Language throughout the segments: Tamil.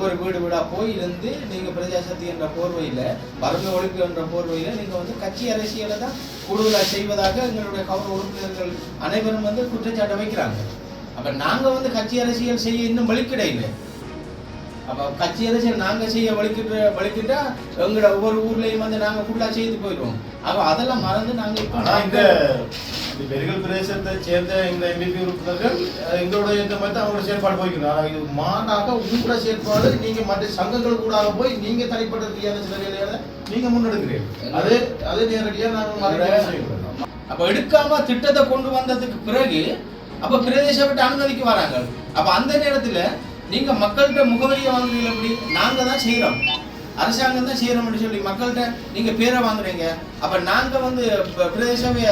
ஒவ்வொரு வீடாக போய் இருந்து நீங்கள் பிரஜாசக்தி என்ற போர்வையில் வறுமை ஒழிப்பு என்ற போர்வையில் நீங்கள் வந்து கட்சி அரசியலை தான் கூடுதலாக செய்வதாக எங்களுடைய கௌரவ உறுப்பினர்கள் அனைவரும் வந்து குற்றச்சாட்டை வைக்கிறாங்க. அப்போ நாங்கள் வந்து கட்சி அரசியல் செய்ய இன்னும் வழிக்கிடையில்லை. அப்போ கட்சி அரசியல் நாங்கள் செய்ய வலிக்கிட்டா எங்களோட ஒவ்வொரு ஊர்லேயும் வந்து நாங்கள் ஃபுல்லாக செய்து போயிடுவோம். அப்போ அதெல்லாம் மறந்து நாங்கள் இப்போ இந்த பெருகல் பிரதேசத்தை சேர்ந்த இந்த எம்பிபி உறுப்பினர்கள் எங்களுடைய இந்த மாதிரி தான் அவங்களோட செயற்பாடு போய்க்கணும். ஆனால் இது மாறாக உங்களோட செயற்பாடு நீங்கள் மற்ற சங்கங்கள் கூட போய் நீங்கள் தனிப்பட்ட ரீதியான சில வேலைகளை நீங்கள் முன்னெடுக்கிறீர்கள். அதே நேரடியாக நாங்கள் செய்யணும். அப்போ எடுக்காம திட்டத்தை கொண்டு வந்ததுக்கு பிறகு அப்போ பிரதேச விட்டு அனுமதிக்கு வராங்க. அப்போ அந்த நேரத்தில் நீங்கள் மக்கள்கிட்ட முகவரியை வாங்குறீங்க. எப்படி நாங்கள் தான் செய்கிறோம், அரசாங்கம் தான் செய்கிறோம்னு சொல்லி மக்கள்கிட்ட நீங்கள் பேரை வாங்குறீங்க. அப்போ நாங்கள் வந்து பிரதேசவை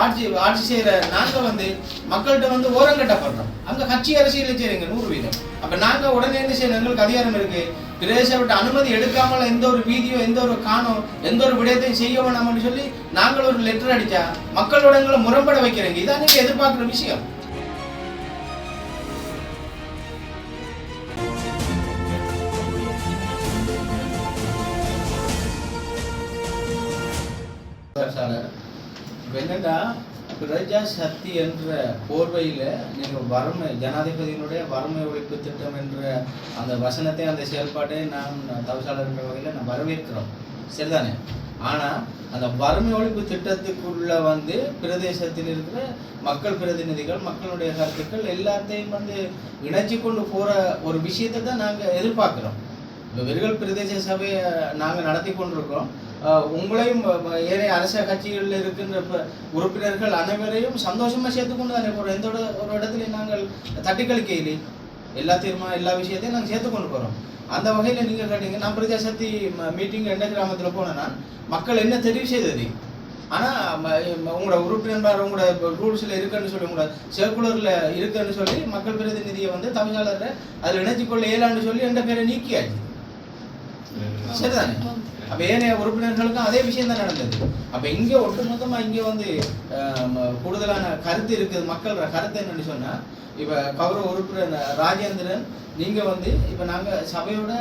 ஆட்சி செய்கிற நாங்கள் வந்து மக்கள்கிட்ட வந்து ஓரங்கட்டப்படுறோம். அங்கே கட்சி அரசியலை செய்கிறீங்க 100%. அப்போ நாங்கள் உடனே என்ன செய்யணும்? எங்களுக்கு அதிகாரம் இருக்குது. பிரதேச விட்டு அனுமதி எடுக்காமல் எந்த ஒரு வீதியோ எந்த ஒரு காணோ எந்த ஒரு விடயத்தையும் செய்ய வேணாம்னு சொல்லி நாங்கள் ஒரு லெட்டர் அடித்தா மக்களோட எங்களை முரண்பட வைக்கிறீங்க. இதான் நீங்கள் எதிர்பார்க்குற விஷயம். என்னன்னா பிரஜாசக்தி என்ற போர்வையில் நீங்கள் வறுமை ஜனாதிபதியினுடைய வறுமை ஒழிப்பு திட்டம் என்ற அந்த வசனத்தை அந்த செயல்பாட்டை நாம் தவிசாளர் என்ற வகையில் நான் வரவேற்கிறோம், சரிதானே? ஆனால் அந்த வறுமை ஒழிப்பு திட்டத்துக்குள்ள வந்து பிரதேசத்தில் இருக்கிற மக்கள் பிரதிநிதிகள் மக்களுடைய கருத்துக்கள் எல்லாத்தையும் வந்து இணைச்சி கொண்டு போகிற ஒரு விஷயத்தை தான் நாங்கள் எதிர்பார்க்குறோம். இப்போ பெருகல் பிரதேச சபையை நாங்கள் நடத்தி கொண்டிருக்கோம். உங்களையும் ஏனைய அரச கட்சிகளில் இருக்கின்ற உறுப்பினர்கள் அனைவரையும் சந்தோஷமாக சேர்த்துக்கொண்டு தானே போகிறோம். எந்த ஒரு இடத்துலையும் நாங்கள் தட்டி கழிக்கையிலே எல்லா தீர்மானம் எல்லா விஷயத்தையும் நாங்கள் சேர்த்துக்கொண்டு போகிறோம். அந்த வகையில் நீங்கள் கேட்டீங்க, நான் பிரஜாசக்தி மீட்டிங் எந்த கிராமத்தில் போனேன்னா மக்கள் என்ன தெரிவு செய்தது. ஆனால் உங்களோட உறுப்பினர் உங்களோட ரூல்ஸில் இருக்குன்னு சொல்லி உங்களோட சர்க்குலரில் இருக்குன்னு சொல்லி மக்கள் பிரதிநிதியை வந்து தமிழ்நாளர் அதில் இணைச்சிக்கொள்ள இயலான்னு சொல்லி எந்த பேரை நீக்கியாச்சு, சரிதானே? அப்போ ஏனைய உறுப்பினர்களுக்கும் அதே விஷயம் தான் நடந்தது. அப்போ இங்கே ஒட்டுமொத்தமாக இங்கே வந்து கூடுதலான கருத்து இருக்குது. மக்களோட கருத்து என்னன்னு சொன்னால், இப்போ கௌரவ உறுப்பினர் ராஜேந்திரன் நீங்கள் வந்து இப்போ நாங்கள் சபையோட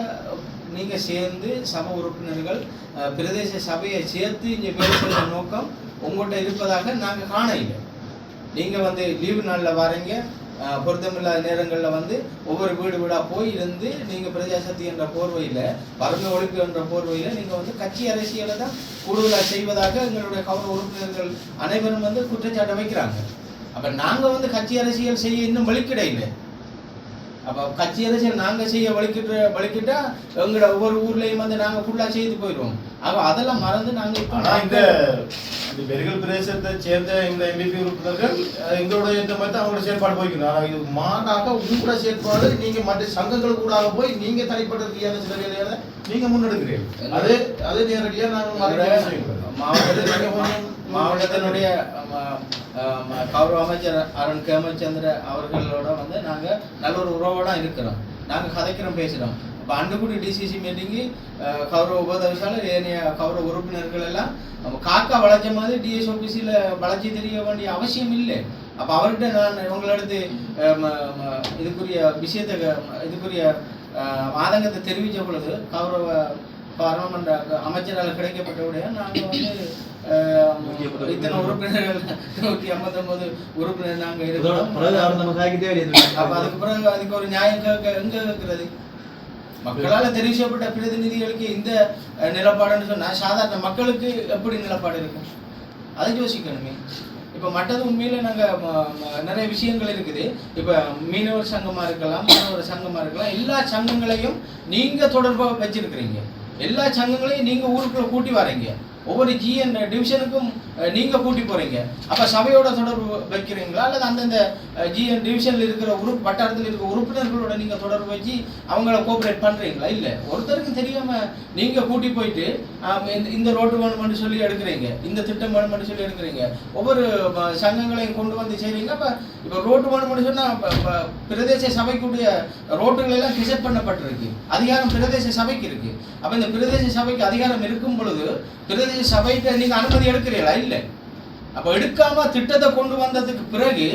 நீங்கள் சேர்ந்து சபை உறுப்பினர்கள் பிரதேச சபையை சேர்த்து இங்கே பேசுகிற நோக்கம் உங்கள்கிட்ட இருப்பதாக நாங்கள் காண இல்லை. நீங்கள் வந்து லீவு நாளில் வரீங்க, பொருத்தமில்லாத நேரங்களில் வந்து ஒவ்வொரு வீடாக போய் இருந்து நீங்கள் பிரஜாசக்தி என்ற போர்வையில் வறுமை ஒழிப்பு என்ற போர்வையில் நீங்கள் வந்து கட்சி அரசியலை தான் கூடுதலாக செய்வதாக எங்களுடைய கௌரவ உறுப்பினர்கள் அனைவரும் வந்து குற்றச்சாட்டை வைக்கிறாங்க. அப்போ நாங்கள் வந்து கட்சி அரசியல் செய்ய இன்னும் வழிக்கிடையில்லை. அப்போ கட்சி அரசியல் நாங்கள் செய்ய வலிக்கிட்டா எங்களோட ஒவ்வொரு ஊர்லேயும் வந்து நாங்கள் ஃபுல்லாக செய்து போயிடுவோம். அப்போ அதெல்லாம் மறந்து நாங்கள் இப்போ இந்த பெருகல் பிரதேசத்தை சேர்ந்த இந்த எம்பிபி உறுப்பினர்கள் எங்களுடைய இந்த மாதிரி தான் அவங்களோட செயற்பாடு போய்க்கணும். ஆனால் இது மாறாக உங்களோட செயற்பாடு நீங்கள் மற்ற சங்கங்கள் கூட போய் நீங்கள் தனிப்பட்ட ரீதியான சில வேலைகளை நீங்கள் முன்னெடுக்கிறீர்கள். அதே நேரடியாக நாங்கள் மாவட்டத்தினுடைய கௌரவ அமைச்சர் அருண் கேமச்சந்திர அவர்களோட வந்து நாங்கள் நல்ல ஒரு உறவோட இருக்கிறோம். நாங்கள் கதைக்கிறோம், பேசுகிறோம். இப்போ அண்டுக்குடி டிசிசி மீட்டிங்கு கௌரவ உபதவிசாளர் ஏனைய கௌரவ உறுப்பினர்கள் எல்லாம் காக்கா வளைச்ச மாதிரி டிஎஸ்ஓபிசியில் வளைச்சி தெரிய வேண்டிய அவசியம் இல்லை. அப்போ அவர்கிட்ட நான் இவங்களடுத்து இதுக்குரிய ஆதங்கத்தை தெரிவித்த பொழுது கௌரவ பாராளுமன்ற அமைச்சரால் கிடைக்கப்பட்டவுடைய நாங்கள் வந்து இத்தனை உறுப்பினர்கள் 159 உறுப்பினர் நாங்கள் இருக்கிறோம். அப்போ அதுக்கு பிறகு அதுக்கு ஒரு நியாயம் எங்கே இருக்கிறது? மக்களால் தெரிவிக்கப்பட்ட பிரதிநிதிகளுக்கு இந்த நிலப்பாடுன்னு சொன்னால் சாதாரண மக்களுக்கு எப்படி நிலப்பாடு இருக்கும்? அதை யோசிக்கணுமே. இப்போ மற்றது உண்மையில் நாங்கள் நிறைய விஷயங்கள் இருக்குது. இப்போ மீனவர் சங்கமாக இருக்கலாம், மாணவர் சங்கமாக இருக்கலாம், எல்லா சங்கங்களையும் நீங்கள் தொடர்பாக வச்சிருக்கிறீங்க. எல்லா சங்கங்களையும் நீங்கள் ஊருக்குள்ளே கூட்டி வரீங்க. ஒவ்வொரு ஜிஎன் டிவிஷனுக்கும் நீங்கள் கூட்டி போகிறீங்க. அப்போ சபையோட தொடர்பு வைக்கிறீங்களா அல்லது அந்தந்த ஜிஎன் டிவிஷனில் இருக்கிற வட்டாரத்தில் இருக்கிற உறுப்பினர்களோட நீங்கள் தொடர்பு வச்சு அவங்கள கோஆப்ரேட் பண்ணுறீங்களா? இல்லை, ஒருத்தருக்கும் தெரியாமல் நீங்கள் கூட்டி போயிட்டு இந்த ரோடு வேணுமென்று சொல்லி எடுக்கிறீங்க, இந்த திட்டம் வேணுமென்று சொல்லி எடுக்கிறீங்க, ஒவ்வொரு சங்கங்களையும் கொண்டு வந்து செய்கிறீங்க. அப்போ இப்போ ரோடு வேணுமென்று சொன்னால் பிரதேச சபைக்குடைய ரோட்டுகள் எல்லாம் டிசைட் பண்ணப்பட்டிருக்கு. அதிகாரம் பிரதேச சபைக்கு இருக்குது. அப்போ இந்த பிரதேச சபைக்கு அதிகாரம் இருக்கும் பொழுது பிரதேச சபைக்கு நீங்கள் அனுமதி எடுக்கிறீங்களா? இல்லை. அப்போ எடுக்காம திட்டத்தை கொண்டு வந்ததுக்கு பிறகு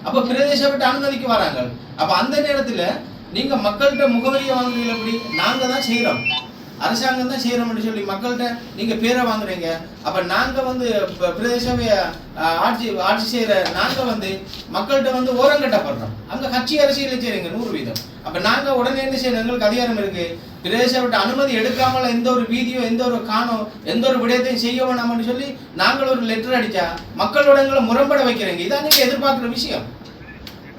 அப்போ பிரதேச விட்டு அனுமதிக்கு வராங்க. அப்போ அந்த நேரத்தில் நீங்க மக்கள்கிட்ட முகவரியை வாங்குறீங்க எப்படி? நாங்க தான் செய்யறோம், அரசாங்கம் தான் செய்யறோம்னு சொல்லி மக்கள்கிட்ட நீங்க பேரை வாங்குறீங்க. அப்ப நாங்க வந்து பிரதேச ஆட்சி செய்யற நாங்க வந்து மக்கள்கிட்ட வந்து ஓரங்கட்டப்படுறோம். அங்க கட்சி அரசியலை செய்றீங்க 100%. அப்ப நாங்க உடனே என்ன செய்யணும்? எங்களுக்கு அதிகாரம் இருக்கு. பிரதேச விட்டு அனுமதி எடுக்காமல் எந்த ஒரு வீதியோ எந்த ஒரு காணோ எந்த ஒரு விடயத்தையும் செய்ய வேணாம்னு சொல்லி நாங்கள் ஒரு லெட்டர் அடிச்சா மக்களோட எங்களை முரண்பட வைக்கிறீங்க. இதான் நீங்க எதிர்பார்க்குற விஷயம்.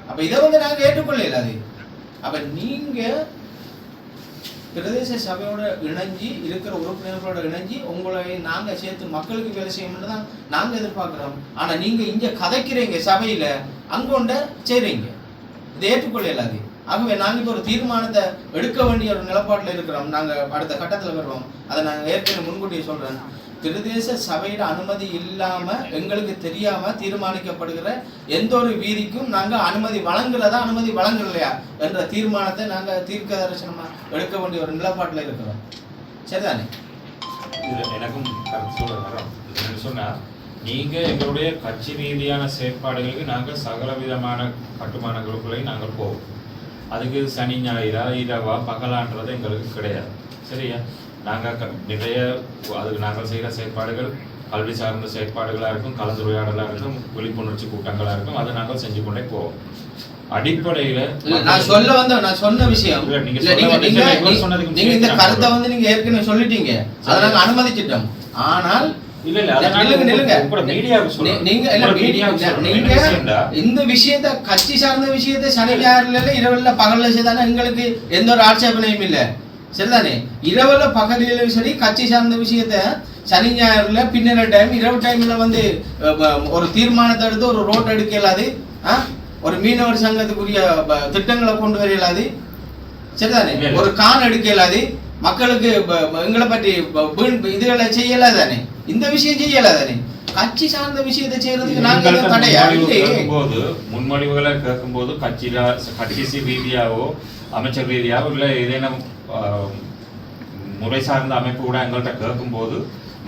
அப்ப இதை வந்து நாங்க ஏற்றுக்கொள்ள அது. அப்ப நீங்க பிரதேச சபையோட இணைஞ்சி இருக்கிற உறுப்பினர்களோட இணைஞ்சி உங்களை நாங்க சேர்த்து மக்களுக்கு வேலை செய்யணும்னு தான் நாங்க எதிர்பார்க்கிறோம். ஆனா நீங்க இங்க கதைக்கிறீங்க, சபையில அங்கொண்ட செய்றீங்க. இதை ஏற்றுக்கொள்ள அது. ஆகவே நாங்கள் இப்போ ஒரு தீர்மானத்தை எடுக்க வேண்டிய ஒரு நிலப்பாட்டில் இருக்கிறோம். நாங்கள் அடுத்த கட்டத்தில் வருவோம். அதை நாங்கள் ஏற்கனவே முன்கூட்டியே சொல்கிறேன். பிரதேச சபையிட அனுமதி இல்லாமல் எங்களுக்கு தெரியாமல் தீர்மானிக்கப்படுகிற எந்த ஒரு வீதிக்கும் நாங்கள் அனுமதி வழங்கலையா என்ற தீர்மானத்தை நாங்கள் தீர்க்க தரிசனமாக எடுக்க வேண்டிய ஒரு நிலப்பாட்டில் இருக்கிறோம். சரிதானே? இதில் எனக்கும் கருத்து சொல்ல சொன்னால், நீங்கள் எங்களுடைய கட்சி ரீதியான செயற்பாடுகளுக்கு நாங்கள் சகல விதமான கட்டுமானங்களுக்குள்ளேயும் நாங்கள் போவோம். அதுக்கு சனி ஞாயிறா இரவா பகலான்றது எங்களுக்கு கிடையாது. சரியா? நாங்கள் நிறைய அதுக்கு நாங்கள் செய்கிற செயற்பாடுகள் கல்வி சார்ந்த செயற்பாடுகளாக இருக்கும், கலந்துரையாடலாக இருக்கும், விழிப்புணர்ச்சி கூட்டங்களாக இருக்கும். அதை நாங்கள் செஞ்சு கொண்டே போவோம். அடிப்படையில் நான் சொன்ன விஷயம் நீங்க இந்த கருத்தை வந்து நீங்க ஏற்கனவே சொல்லிட்டீங்க, அதை நாங்கள் அனுமதிச்சிட்டோம். ஆனால் இந்த விஷயத்த கட்சி சார்ந்த விஷயத்தை சனி ஞாயிறுல இரவுல பகல்ல செய்தானே எங்களுக்கு எந்த ஒரு ஆட்சேபனையும் இல்லை. சரிதானே? இரவுல பகலில சரி, கட்சி சார்ந்த விஷயத்த சனி ஞாயிறுல பின்னர் டைம் இரவு டைம்ல வந்து ஒரு தீர்மானத்தை எடுத்து ஒரு ரோட் எடுக்க இயலாது, ஒரு மீனவர் சங்கத்துக்குரிய திட்டங்களை கொண்டு வர இயலாது. சரிதானே? ஒரு கான் எடுக்க இயலாது, மக்களுக்கு எங்களை பற்றி இதுகளை செய்யல தானே, இந்த விஷயம் செய்யல தானே. கட்சி சார்ந்த விஷயத்தை செய்யறதுக்கு நாங்கள் தடையா? முன்மொழிவுகளை கேட்கும்போது கட்சி ரீதியாவோ அமைச்சர் ரீதியாவோ இல்லை ஏதேனும் முறை சார்ந்த அமைப்பு கூட எங்கள்கிட்ட கேட்கும்போது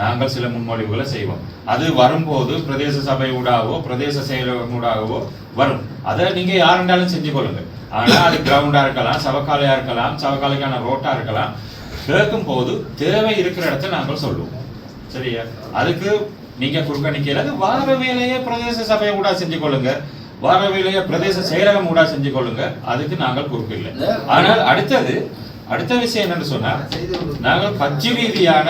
நாங்கள் சில முன்மொழிவுகளை செய்வோம். அது வரும்போது பிரதேச சபை ஊடாகவோ பிரதேச செயலகம் ஊடாகவோ வரும். அதை நீங்க யாருண்டாலும் செஞ்சு கொள்ளுங்க. ஆனா அது கிரவுண்டா இருக்கலாம், சவக்காலையா இருக்கலாம், சவக்காலைக்கான ரோட்டா இருக்கலாம். கேட்கும் போது தேவை இருக்கிற இடத்த நாங்கள் சொல்லுவோம். சரியா? அதுக்கு நீங்க குறுக்க நிக்கிறது வார வேலையை பிரதேச சபையை கூட செஞ்சு கொள்ளுங்க, வார வேலையை பிரதேச செயலகம் கூட செஞ்சு கொள்ளுங்க. அதுக்கு நாங்கள் குறுக்கு இல்லை. ஆனால் அடுத்த விஷயம் என்னன்னு சொன்னா, நாங்கள் கட்சி ரீதியான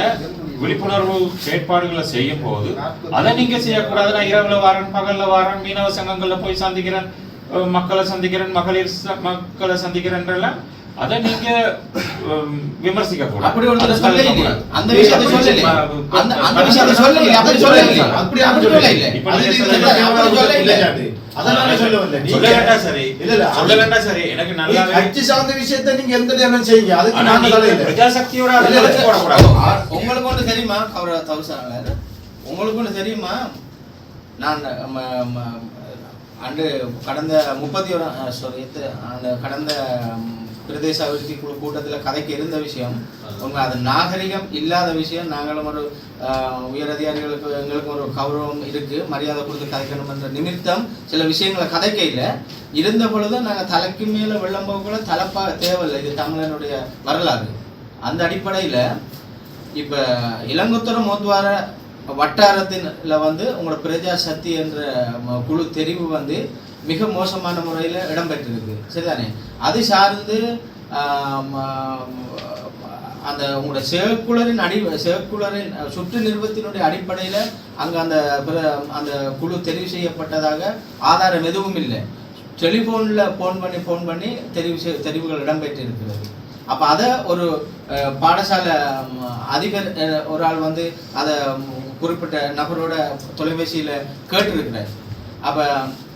விழிப்புணர்வு செயற்பாடுகளை செய்யும் போது அதை நீங்க செய்யக்கூடாது. நான் இரவுல வாரன், பகல்ல வாரன், மீனவ சங்கங்கள்ல போய் சந்திக்கிறேன், மக்களை சந்திக்கிறேன், மகளிர் மக்களை சந்திக்கிறேன், அதை நீங்க விமர்சிக்க கூடாது. அப்படி ஒரு சொல்லல, அந்த விஷயத்தை சொல்லல, அந்த விஷயத்தை சொல்லல, அப்படி சொல்லல, அப்படி சொல்லல. இப்போ நீங்க சொல்லல, அதனால சொல்லவில்லை. சொல்ல வேண்டாம் சரி, இல்ல சொல்ல வேண்டாம் சரி. எனக்கு நல்லா கட்சி சார்ந்த விஷயத்தை நீங்க எந்த நேரம் செய்யுங்க, அதுக்கு நாங்க தலையில பிரஜாசக்தியோட அதை வச்சு போட கூடாது. உங்களுக்கு ஒன்று தெரியுமா அவர் தவசாங்க, உங்களுக்கு ஒன்று தெரியுமா? நான் கடந்த 31 கடந்த பிரதேச அபிவிருத்தி குழு கூட்டத்தில் கதைக்கு இருந்த விஷயம் உங்க, அது நாகரிகம் இல்லாத விஷயம். நாங்களும் ஒரு உயர் அதிகாரிகளுக்கு எங்களுக்கு ஒரு கௌரவம் இருக்கு, மரியாதை கொடுத்து கதைக்கணும் என்ற நிமித்தம் சில விஷயங்களை கதைக்கையில் இருந்த பொழுது நாங்கள் தலைக்கு மேலே வெள்ளம் போகக்கூட தலைப்பா தேவையில்லை. இது தமிழனுடைய வரலாறு. அந்த அடிப்படையில் இப்போ இளங்குத்துறை மோத்வார வட்டாரத்தின்ல வந்து உங்களோட பிரஜா சக்தி என்ற குழு தெரிவு வந்து மிக மோசமான முறையில் இடம்பெற்றிருக்கு. சரிதானே? அது சார்ந்து அந்த உங்களோட சேக்குலரின் சுற்று நிறுவத்தினுடைய அடிப்படையில் அங்கே அந்த குழு தெரிவு செய்யப்பட்டதாக ஆதாரம் எதுவும் இல்லை. டெலிஃபோனில் ஃபோன் பண்ணி தெரிவுகள் இடம்பெற்று இருக்கிறது. அப்போ அதை ஒரு பாடசாலை அதிபர் ஒரு ஆள் வந்து அதை குறிப்பிட்ட நபரோட தொலைபேசியில் கேட்டிருக்கிறார். அப்போ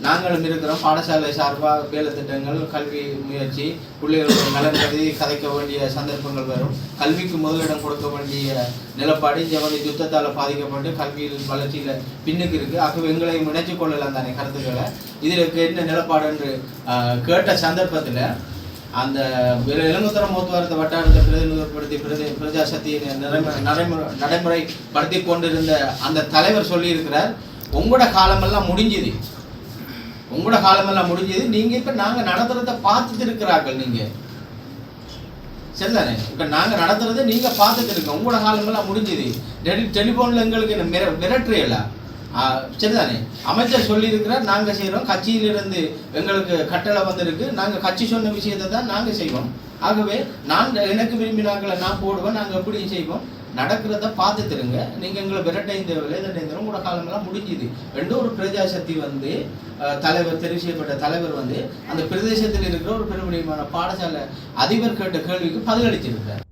நாங்களும் இருக்கிறோம், பாடசாலை சார்பாக வேலை திட்டங்கள், கல்வி முயற்சி, பிள்ளைகளுடைய நலன் கருதி கதைக்க வேண்டிய சந்தர்ப்பங்கள் வரும். கல்விக்கு முதலிடம் கொடுக்க வேண்டிய நிலப்பாடு இங்கே வந்து யுத்தத்தால் பாதிக்கப்பட்டு கல்வியில் வளர்ச்சியில் பின்னுக்கு இருக்குது. ஆகவே எங்களையும் இணைச்சு கொள்ளலாம் தானே கருத்துக்களை. இதில் என்ன நிலப்பாடு என்று கேட்ட சந்தர்ப்பத்தில் அந்த இளங்குத்துறை மோத்வாரத்தை வட்டாரத்தை பிரதிநிதிப்படுத்தி பிரஜா சக்தியை நடைமுறைப்படுத்தி கொண்டிருந்த அந்த தலைவர் சொல்லியிருக்கிறார், உங்களோட காலமெல்லாம் முடிஞ்சுது, நீங்க இப்ப நாங்க நடத்துறத பார்த்துட்டு இருக்கிறார்கள். நீங்க சரிதானே? இப்போ நாங்கள் நடத்துறதை நீங்கள் பார்த்துட்டு இருக்கோம். உங்களோட காலமெல்லாம் முடிஞ்சுது. டெலிஃபோனில் எங்களுக்கு என்ன மிரட்டுறையில சரிதானே? அமைச்சர் சொல்லியிருக்கிறார், நாங்கள் செய்கிறோம். கட்சியிலிருந்து எங்களுக்கு கட்டளை வந்திருக்கு, நாங்கள் கட்சி சொன்ன விஷயத்தை தான் நாங்கள் செய்வோம். ஆகவே நான் எனக்கு விரும்பினாக்களை நான் போடுவேன், நாங்கள் எப்படி செய்வோம். நடக்கிறத பார்த்து தருங்க. நீங்கள் எங்களை விரட்டைந்தவர்களே தண்டைந்தரும் உங்களோட காலமெல்லாம் முடிஞ்சுது. ஒரு பிரஜாசக்தி வந்து தலைவர், தெரிவு செய்யப்பட்ட தலைவர் வந்து அந்த பிரதேசத்தில் இருக்கிற ஒரு பெருமடியான பாடசாலை அதிபர் கேட்ட கேள்விக்கு பதிலளிச்சிருக்கிறார்.